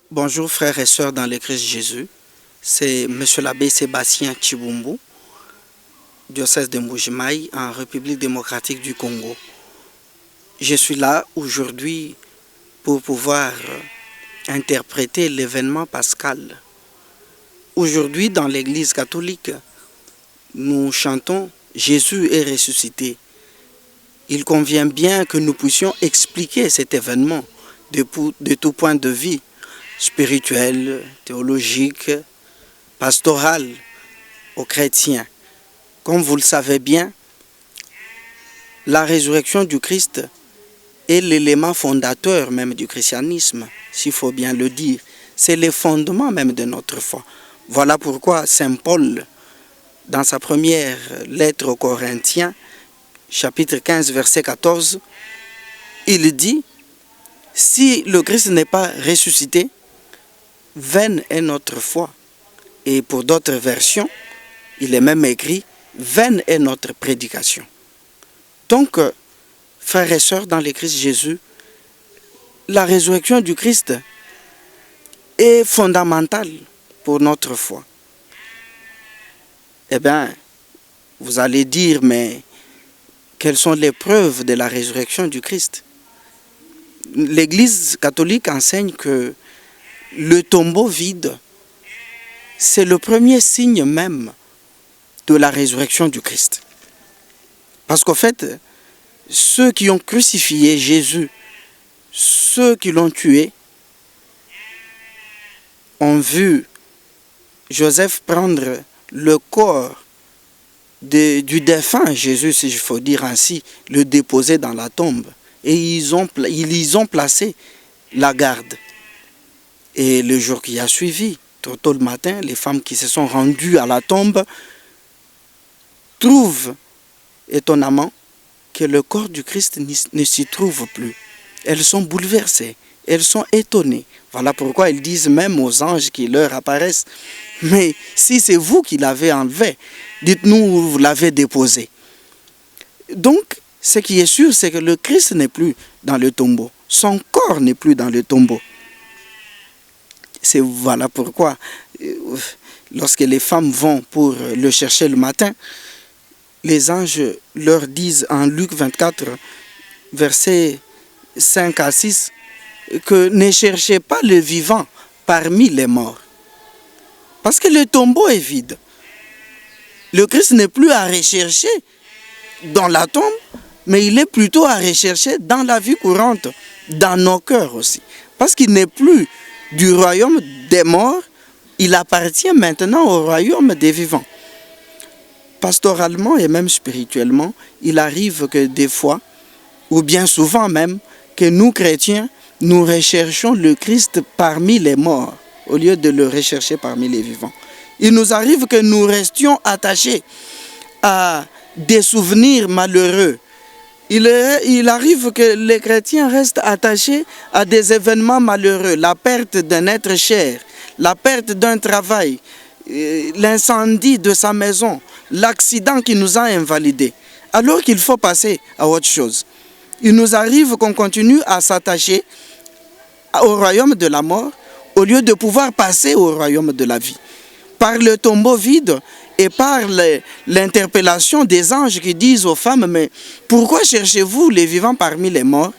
Bonjour frères et sœurs dans le Christ Jésus, c'est M. l'abbé Sébastien Chibumbu, diocèse de Mbuji-Mayi en République démocratique du Congo. Je suis là aujourd'hui pour pouvoir interpréter l'événement pascal. Aujourd'hui dans l'Église catholique, nous chantons « Jésus est ressuscité ». Il convient bien que nous puissions expliquer cet événement de tout point de vue, spirituel, théologique, pastoral aux chrétiens. Comme vous le savez bien, la résurrection du Christ est l'élément fondateur même du christianisme, s'il faut bien le dire. C'est le fondement même de notre foi. Voilà pourquoi Saint Paul, dans sa première lettre aux Corinthiens, chapitre 15, verset 14, il dit « Si le Christ n'est pas ressuscité, vaine est notre foi. » Et pour d'autres versions, il est même écrit « Vaine est notre prédication. » Donc, frères et sœurs dans le Christ Jésus, la résurrection du Christ est fondamentale pour notre foi. Eh bien, vous allez dire, mais quelles sont les preuves de la résurrection du Christ? L'Église catholique enseigne que le tombeau vide, c'est le premier signe même de la résurrection du Christ. Parce qu'en fait, ceux qui ont crucifié Jésus, ceux qui l'ont tué, ont vu Joseph prendre le corps du défunt Jésus, si il faut dire ainsi, le déposer dans la tombe. Et ils y ont placé la garde. Et le jour qui a suivi, tôt le matin, les femmes qui se sont rendues à la tombe trouvent étonnamment que le corps du Christ ne s'y trouve plus. Elles sont bouleversées, elles sont étonnées. Voilà pourquoi elles disent même aux anges qui leur apparaissent, « Mais si c'est vous qui l'avez enlevé, dites-nous où vous l'avez déposé. » Donc, ce qui est sûr, c'est que le Christ n'est plus dans le tombeau. Son corps n'est plus dans le tombeau. Voilà pourquoi, lorsque les femmes vont pour le chercher le matin, les anges leur disent en Luc 24, versets 5 à 6, que ne cherchez pas le vivant parmi les morts. Parce que le tombeau est vide. Le Christ n'est plus à rechercher dans la tombe, mais il est plutôt à rechercher dans la vie courante, dans nos cœurs aussi. Parce qu'il n'est plus du royaume des morts, il appartient maintenant au royaume des vivants. Pastoralement et même spirituellement, il arrive que des fois, ou bien souvent même, que nous chrétiens, nous recherchons le Christ parmi les morts, au lieu de le rechercher parmi les vivants. Il nous arrive que nous restions attachés à des souvenirs malheureux. Il arrive que les chrétiens restent attachés à des événements malheureux, la perte d'un être cher, la perte d'un travail, l'incendie de sa maison, l'accident qui nous a invalidés, alors qu'il faut passer à autre chose. Il nous arrive qu'on continue à s'attacher au royaume de la mort au lieu de pouvoir passer au royaume de la vie. Par le tombeau vide et par l'interpellation des anges qui disent aux femmes, mais pourquoi cherchez-vous les vivants parmi les morts?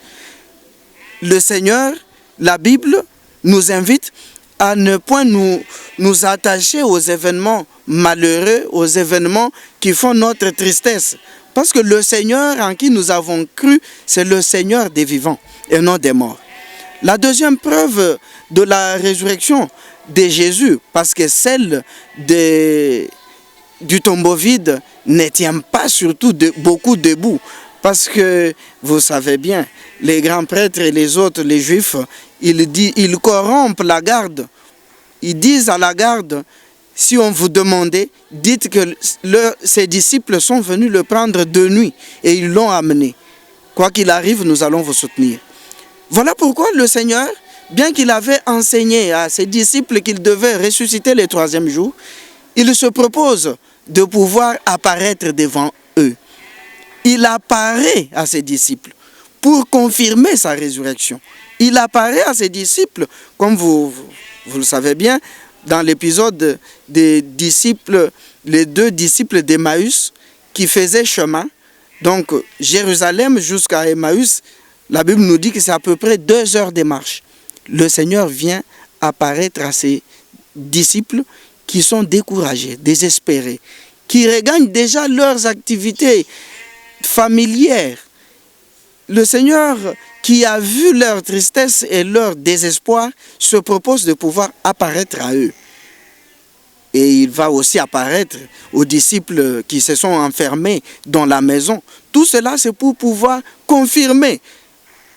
Le Seigneur, la Bible, nous invite à ne point nous attacher aux événements malheureux, aux événements qui font notre tristesse. Parce que le Seigneur en qui nous avons cru, c'est le Seigneur des vivants et non des morts. La deuxième preuve de la résurrection de Jésus, parce que celle du tombeau vide ne tient pas surtout beaucoup debout. Parce que, vous savez bien, les grands prêtres et les autres, les juifs, ils corrompent la garde. Ils disent à la garde, si on vous demandait, dites que ses disciples sont venus le prendre de nuit et ils l'ont amené. Quoi qu'il arrive, nous allons vous soutenir. Voilà pourquoi le Seigneur, bien qu'il avait enseigné à ses disciples qu'ils devaient ressusciter le troisième jour, il se propose de pouvoir apparaître devant eux. Il apparaît à ses disciples pour confirmer sa résurrection. Il apparaît à ses disciples, comme vous Vous le savez bien, dans l'épisode des disciples, les 2 disciples d'Emmaüs qui faisaient chemin, donc Jérusalem jusqu'à Emmaüs, la Bible nous dit que c'est à peu près 2 heures de marche. Le Seigneur vient apparaître à ses disciples qui sont découragés, désespérés, qui regagnent déjà leurs activités familières. Le Seigneur, qui a vu leur tristesse et leur désespoir, se propose de pouvoir apparaître à eux. Et il va aussi apparaître aux disciples qui se sont enfermés dans la maison. Tout cela, c'est pour pouvoir confirmer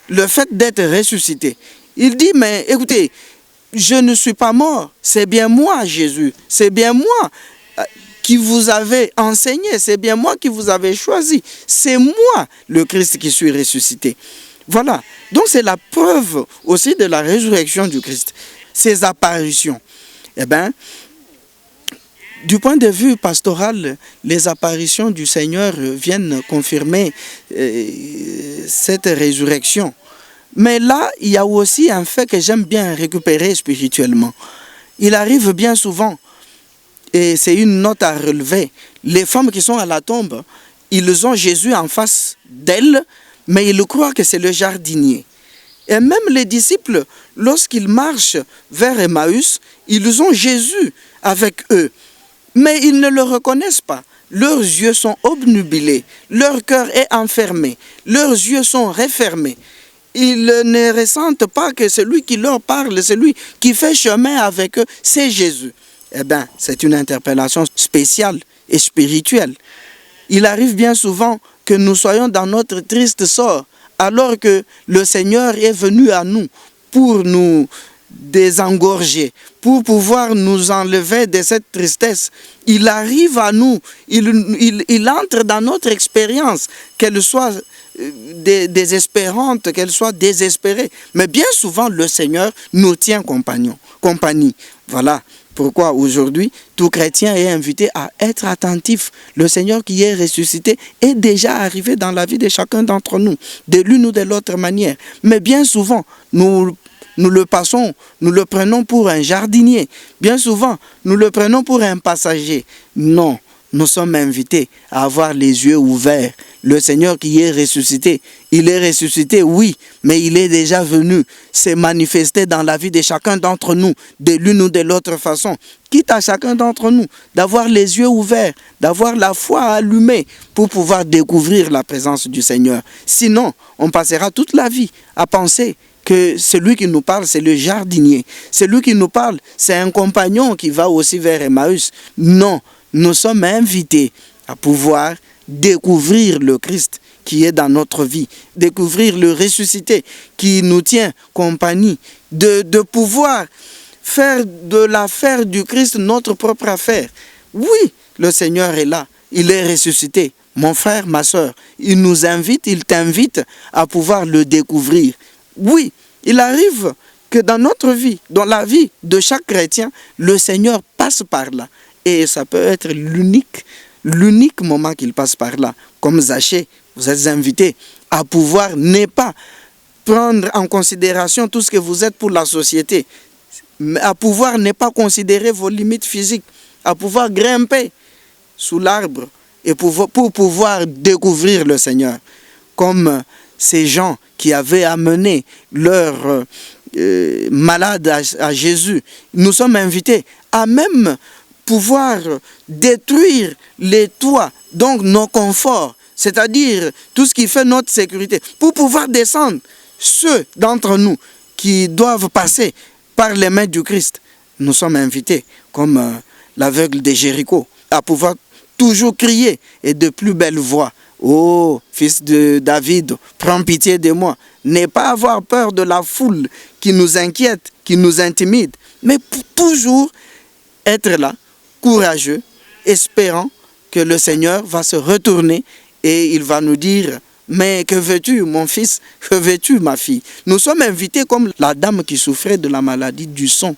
le fait d'être ressuscité. Il dit, mais écoutez, je ne suis pas mort, c'est bien moi, Jésus, c'est bien moi qui vous avez enseigné, c'est bien moi qui vous avez choisi, c'est moi, le Christ, qui suis ressuscité. Voilà, donc c'est la preuve aussi de la résurrection du Christ, ces apparitions. Eh bien, du point de vue pastoral, les apparitions du Seigneur viennent confirmer cette résurrection. Mais là, il y a aussi un fait que j'aime bien récupérer spirituellement. Il arrive bien souvent, et c'est une note à relever, les femmes qui sont à la tombe, ils ont Jésus en face d'elles, mais ils croient que c'est le jardinier. Et même les disciples, lorsqu'ils marchent vers Emmaüs, ils ont Jésus avec eux. Mais ils ne le reconnaissent pas. Leurs yeux sont obnubilés, leur cœur est enfermé, leurs yeux sont refermés. Ils ne ressentent pas que celui qui leur parle, celui qui fait chemin avec eux, c'est Jésus. Eh bien, c'est une interpellation spéciale et spirituelle. Il arrive bien souvent que nous soyons dans notre triste sort, alors que le Seigneur est venu à nous pour nous désengorger, pour pouvoir nous enlever de cette tristesse. Il arrive à nous, il entre dans notre expérience, qu'elle soit désespérante, qu'elle soit désespérée. Mais bien souvent, le Seigneur nous tient compagnie. Voilà pourquoi aujourd'hui, tout chrétien est invité à être attentif. Le Seigneur qui est ressuscité est déjà arrivé dans la vie de chacun d'entre nous, de l'une ou de l'autre manière. Mais bien souvent, nous le prenons pour un jardinier. Bien souvent, nous le prenons pour un passager. Non, nous sommes invités à avoir les yeux ouverts. Le Seigneur qui est ressuscité, il est ressuscité, oui, mais il est déjà venu se manifester dans la vie de chacun d'entre nous, de l'une ou de l'autre façon. Quitte à chacun d'entre nous d'avoir les yeux ouverts, d'avoir la foi allumée pour pouvoir découvrir la présence du Seigneur. Sinon, on passera toute la vie à penser que celui qui nous parle, c'est le jardinier. Celui qui nous parle, c'est un compagnon qui va aussi vers Emmaüs. Non, nous sommes invités à pouvoir découvrir le Christ qui est dans notre vie, découvrir le ressuscité qui nous tient compagnie, de pouvoir faire de l'affaire du Christ notre propre affaire. Oui, le Seigneur est là, il est ressuscité. Mon frère, ma soeur, il nous invite, il t'invite à pouvoir le découvrir. Oui, il arrive que dans notre vie, dans la vie de chaque chrétien, le Seigneur passe par là. Et ça peut être l'unique moment qu'il passe par là. Comme Zachée, vous êtes invité à pouvoir ne pas prendre en considération tout ce que vous êtes pour la société, à pouvoir ne pas considérer vos limites physiques, à pouvoir grimper sous l'arbre et pour pouvoir découvrir le Seigneur. Comme ces gens qui avaient amené leurs malades à Jésus, nous sommes invités à même pouvoir détruire les toits, donc nos conforts, c'est-à-dire tout ce qui fait notre sécurité, pour pouvoir descendre ceux d'entre nous qui doivent passer par les mains du Christ. Nous sommes invités, comme l'aveugle de Jéricho, à pouvoir toujours crier et de plus belle voix. Oh, fils de David, prends pitié de moi. Ne pas avoir peur de la foule qui nous inquiète, qui nous intimide, mais pour toujours être là, courageux, espérant que le Seigneur va se retourner et il va nous dire « Mais que veux-tu, mon fils? Que veux-tu, ma fille ?» Nous sommes invités comme la dame qui souffrait de la maladie du sang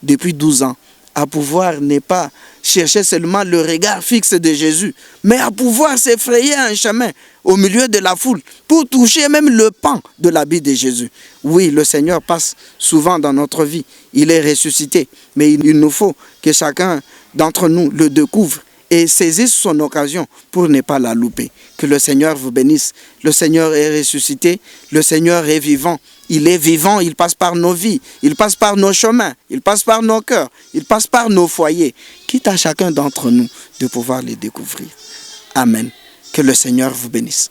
depuis 12 ans à pouvoir ne pas chercher seulement le regard fixe de Jésus, mais à pouvoir s'effrayer un chemin au milieu de la foule pour toucher même le pan de l'habit de Jésus. Oui, le Seigneur passe souvent dans notre vie. Il est ressuscité, mais il nous faut que chacun d'entre nous le découvre et saisisse son occasion pour ne pas la louper. Que le Seigneur vous bénisse. Le Seigneur est ressuscité, le Seigneur est vivant. Il est vivant, il passe par nos vies, il passe par nos chemins, il passe par nos cœurs, il passe par nos foyers. Quitte à chacun d'entre nous de pouvoir les découvrir. Amen. Que le Seigneur vous bénisse.